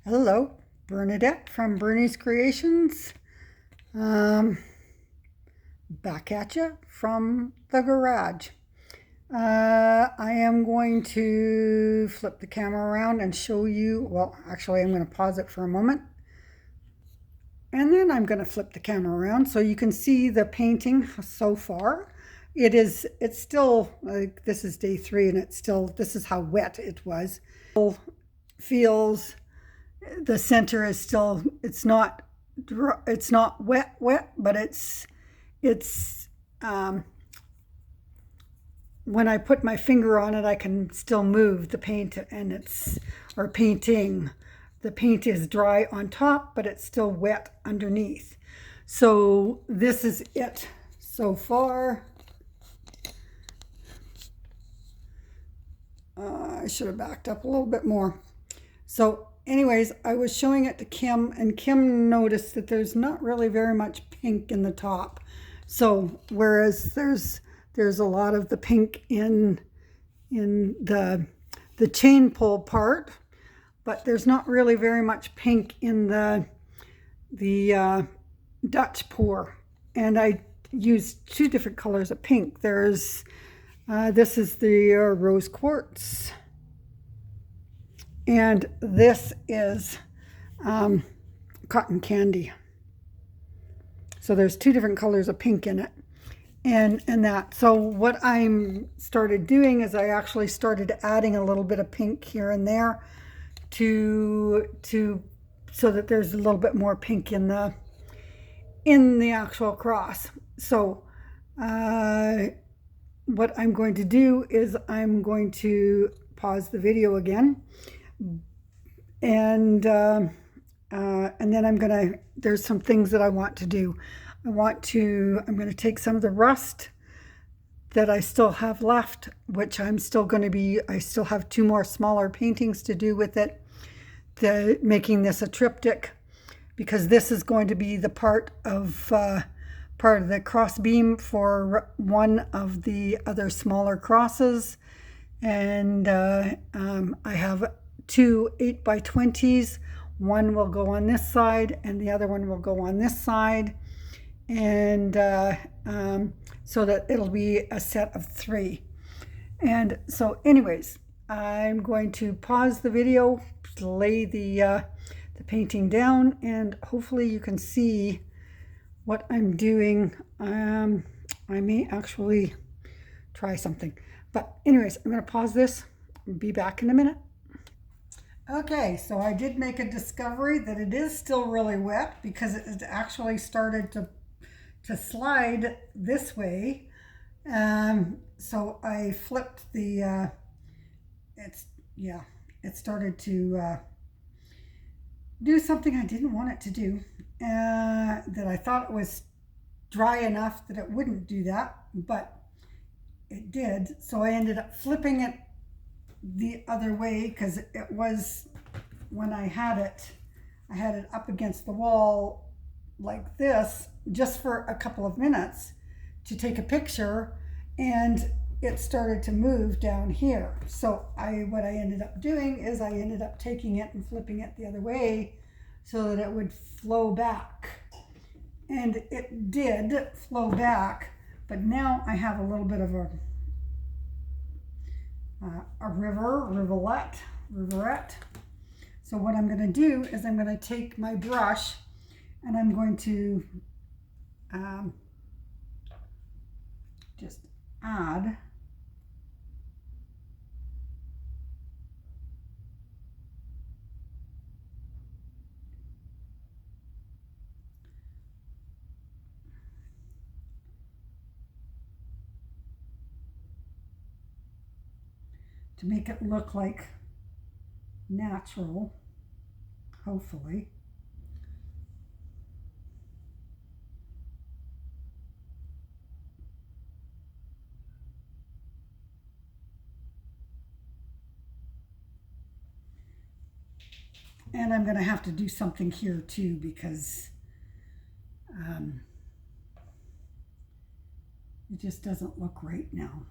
Hello, Bernadette from Bernie's Creations. Back at you from the garage. I am going to flip the camera around and show you, well, actually I'm going to pause it for a moment. And then I'm going to flip the camera around so you can see the painting so far. It's still, like, this is day 3 and this is how wet it was. It feels, the center is still, it's not wet, but it's when I put my finger on it, I can still move the paint, and painting. The paint is dry on top, but it's still wet underneath. So this is it so far. I should have backed up a little bit more. So anyways, I was showing it to Kim, and Kim noticed that there's not really very much pink in the top. So whereas there's a lot of the pink in the chain pull part, but there's not really very much pink in the Dutch pour. And I used 2 different colors of pink. There's this is the Rose Quartz, and this is Cotton Candy. So there's 2 different colors of pink in it. And that, so what I'm started doing is I actually started adding a little bit of pink here and there so that there's a little bit more pink in the actual cross. So what I'm going to do is I'm going to pause the video again, and then there's some things that I want to do. I'm going to take some of the rust that I still have left, which I still have 2 more smaller paintings to do with it, making this a triptych, because this is going to be the part of the cross beam for one of the other smaller crosses. And I have 2 8x20s. One will go on this side and the other one will go on this side. And so that it'll be a set of 3. And so anyways, I'm going to pause the video, lay the painting down, and hopefully you can see what I'm doing. I may actually try something, but anyways, I'm going to pause this and be back in a minute. Okay, so I did make a discovery that it is still really wet, because it has actually started to slide this way. So I flipped it started to do something I didn't want it to do, that I thought it was dry enough that it wouldn't do that, but it did. So I ended up flipping it the other way, because it was, when I had it up against the wall like this, just for a couple of minutes to take a picture, and it started to move down here. So what I ended up doing is I ended up taking it and flipping it the other way so that it would flow back. And it did flow back, but now I have a little bit of a riverette. So what I'm going to do is I'm going to take my brush, and I'm going to just add to make it look like natural, hopefully. And I'm going to have to do something here too, because it just doesn't look right now.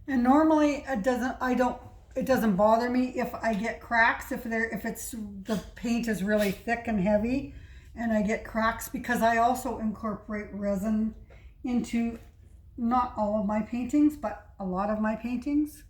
And normally it doesn't, I don't it doesn't bother me if I get cracks, if it's the paint is really thick and heavy and I get cracks, because I also incorporate resin into not all of my paintings, but a lot of my paintings.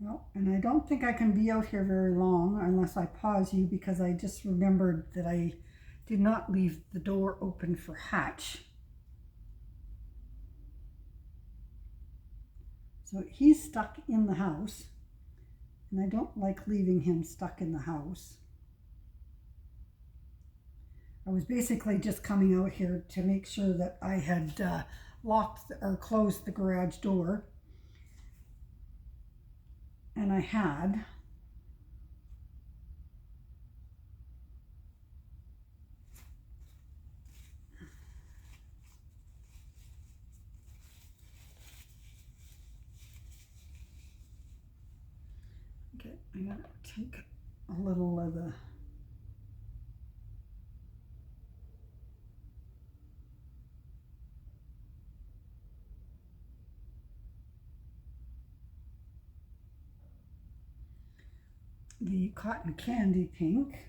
Well, and I don't think I can be out here very long unless I pause you, because I just remembered that I did not leave the door open for Hatch. So he's stuck in the house, and I don't like leaving him stuck in the house. I was basically just coming out here to make sure that I had locked or closed the garage door. And I had. Okay, I'm gonna take a little of the cotton candy pink.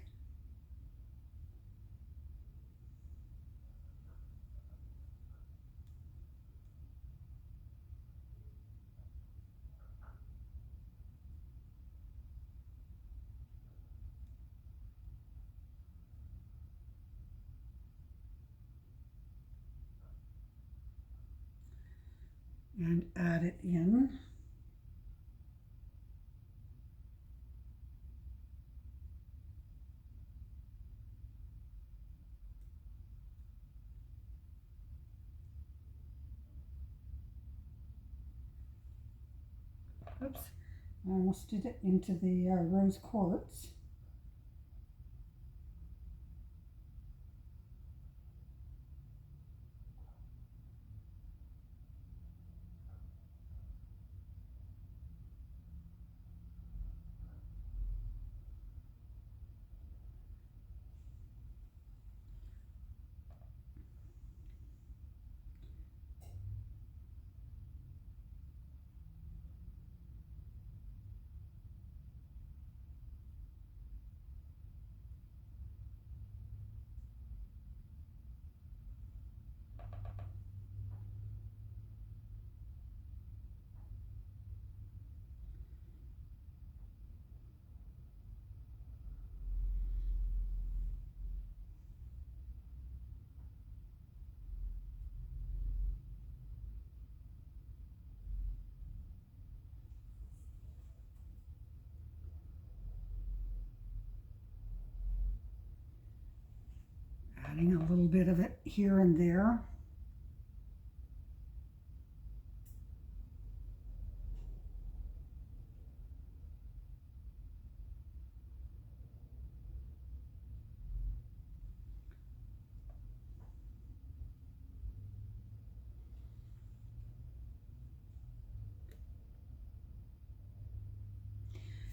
And add it in. Oops, I almost did it into the Rose Quartz. Adding a little bit of it here and there.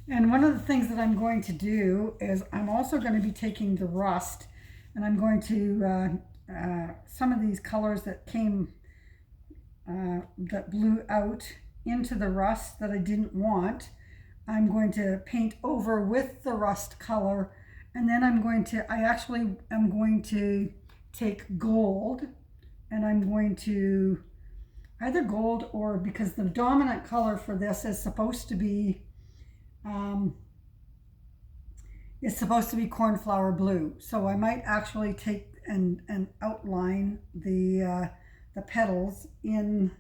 And one of the things that I'm going to do is I'm also going to be taking the rust, and I'm going to, some of these colors that came, that blew out into the rust that I didn't want, I'm going to paint over with the rust color. And then I actually am going to take gold, and I'm going to either gold, or because the dominant color for this is supposed to be cornflower blue. So I might actually take and outline the petals in,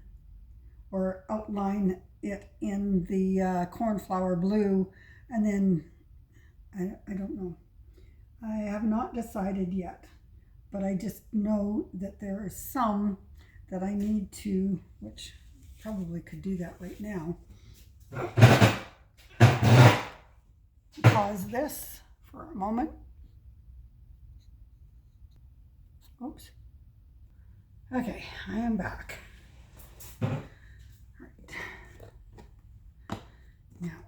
or outline it in the cornflower blue, and then I don't know. I have not decided yet, but I just know that there is some that I need to, which probably could do that right now. pause this for a moment. Oops. Okay, I am back. All right. Now,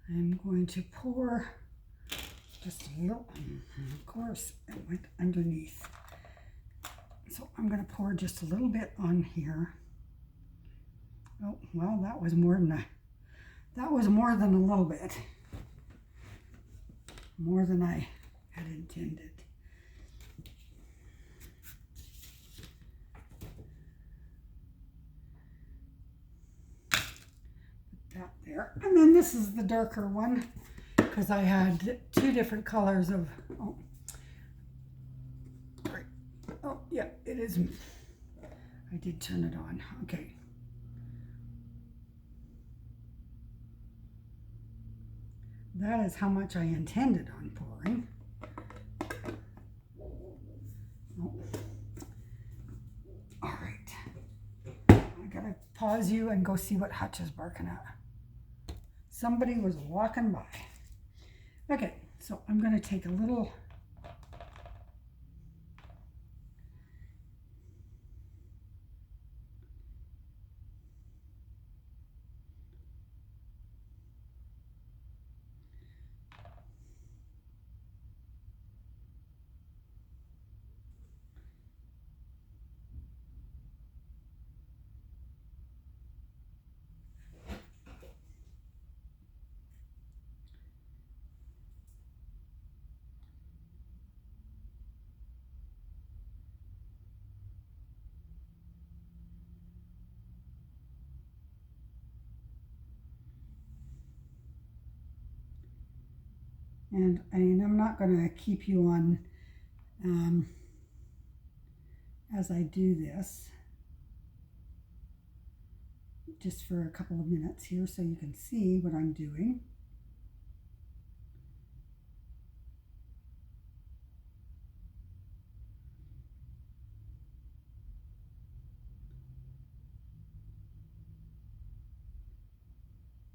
I'm going to pour just a little, and of course it went underneath. So I'm going to pour just a little bit on here. Oh, well, that was more than a little bit. More than I had intended. Put that there. And then this is the darker one, because I had two different colors of, oh, right. Oh, yeah, it is. I did turn it on. Okay. That is how much I intended on pouring. Oh. All right. I gotta pause you and go see what Hutch is barking at. Somebody was walking by. Okay, so I'm gonna take a little. And I'm not going to keep you on as I do this, just for a couple of minutes here so you can see what I'm doing.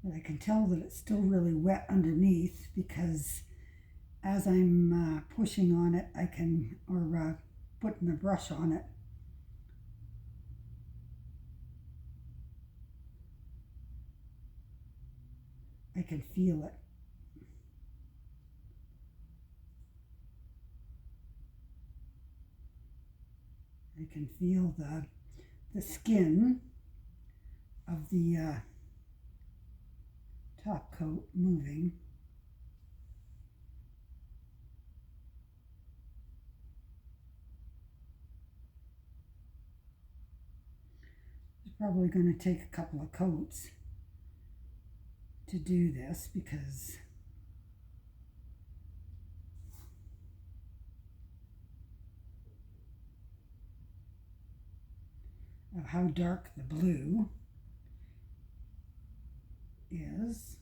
But I can tell that it's still really wet underneath, because as I'm pushing on it, I can, or putting the brush on it, I can feel it. I can feel the skin of the top coat moving. It's probably going to take a couple of coats to do this, because of how dark the blue is.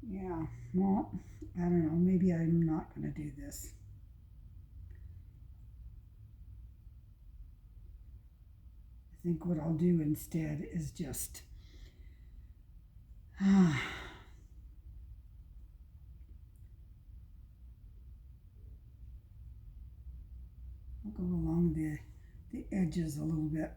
Yeah, well, I don't know, maybe I'm not going to do this. I think what I'll do instead is just I'll go along the edges a little bit.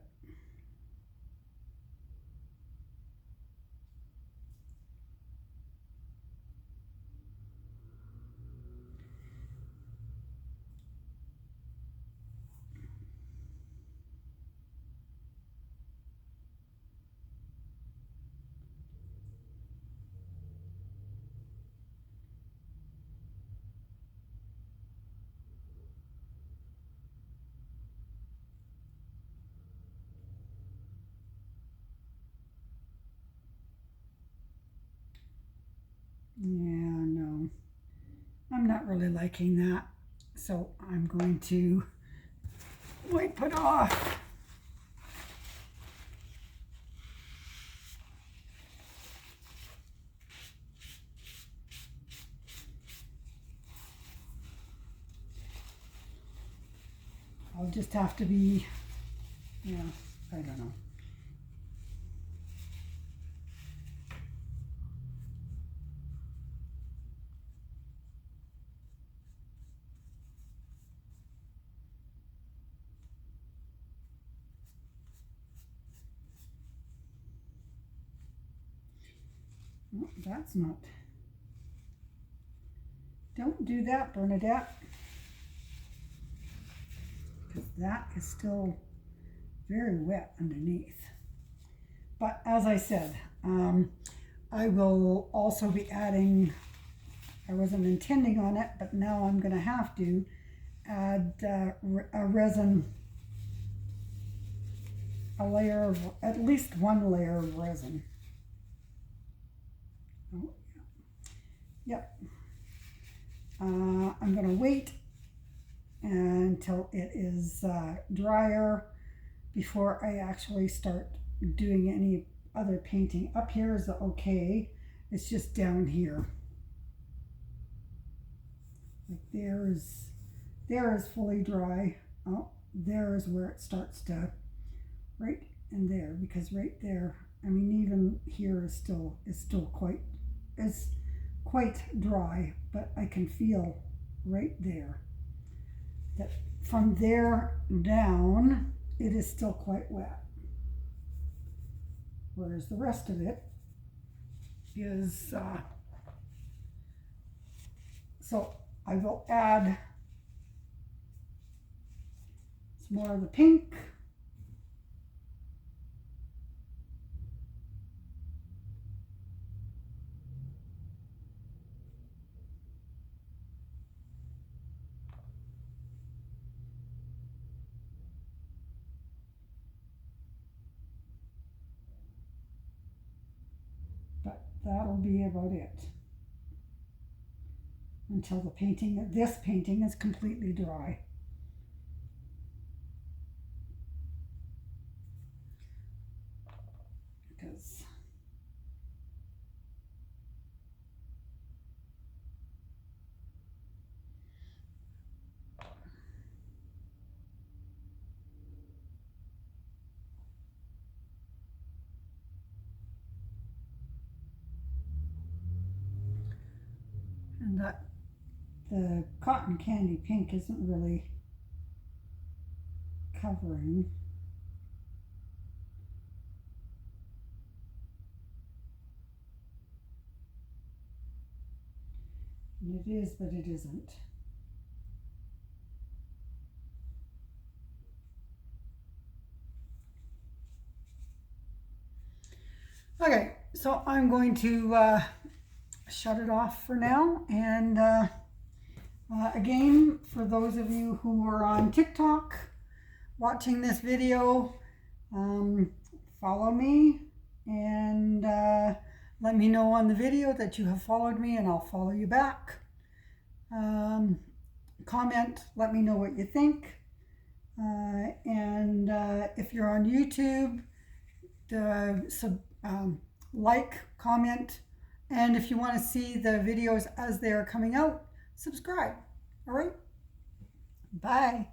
Yeah, no, I'm not really liking that, so I'm going to wipe it off. just have to be, yeah, I don't know. Oh, that's not. Don't do that, Bernadette, because that is still very wet underneath. But as I said, I will also be adding, I wasn't intending on it, but now I'm going to have to add a resin, a layer of, at least one layer of resin. Oh, yeah. Yep. I'm going to wait until it is drier before I actually start doing any other painting. Up here is okay. It's just down here. Like there is fully dry. Oh, there is where it starts to, right in there, because right there, I mean, even here is still quite dry, but I can feel right there that from there down it is still quite wet, whereas the rest of it is so I will add some more of the pink. But that'll be about it until this painting is completely dry. Because and that the cotton candy pink isn't really covering. And it is, but it isn't. Okay, so I'm going to shut it off for now. And again, for those of you who are on TikTok watching this video, follow me and let me know on the video that you have followed me, and I'll follow you back. Comment, let me know what you think. And if you're on YouTube, like, comment, and if you want to see the videos as they are coming out, subscribe. All right, bye.